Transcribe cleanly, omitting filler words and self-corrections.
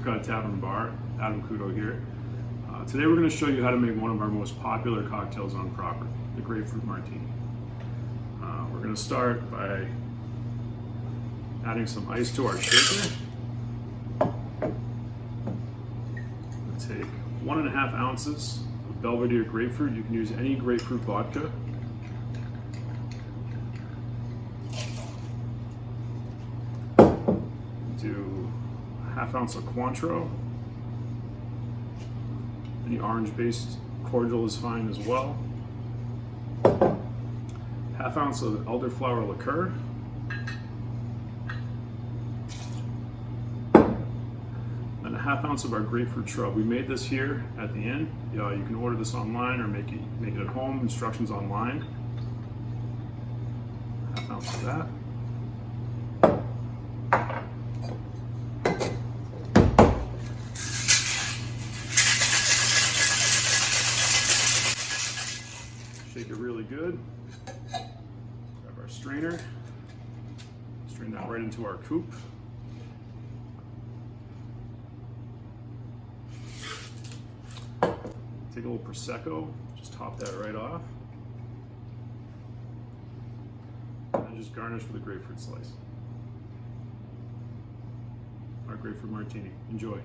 Got Chatham Bar, Couto here. Today we're going to show you how to make one of our most popular cocktails on property, the Grapefruit Martini. We're going to start by adding some ice to our shaker. We'll take 1.5 ounces of Belvedere grapefruit. You can use any grapefruit vodka. Do a 1/2 ounce of Cointreau. Any orange-based cordial is fine as well. 1/2 ounce of elderflower liqueur. And a 1/2 ounce of our grapefruit shrub. We made this here at the inn. You can order this online or make it at home. Instructions online. 1/2 ounce of that. Shake it really good. Grab our strainer. Strain that right into our coupe. Take a little Prosecco, just top that right off. And then just garnish with a grapefruit slice. Our Grapefruit Martini. Enjoy.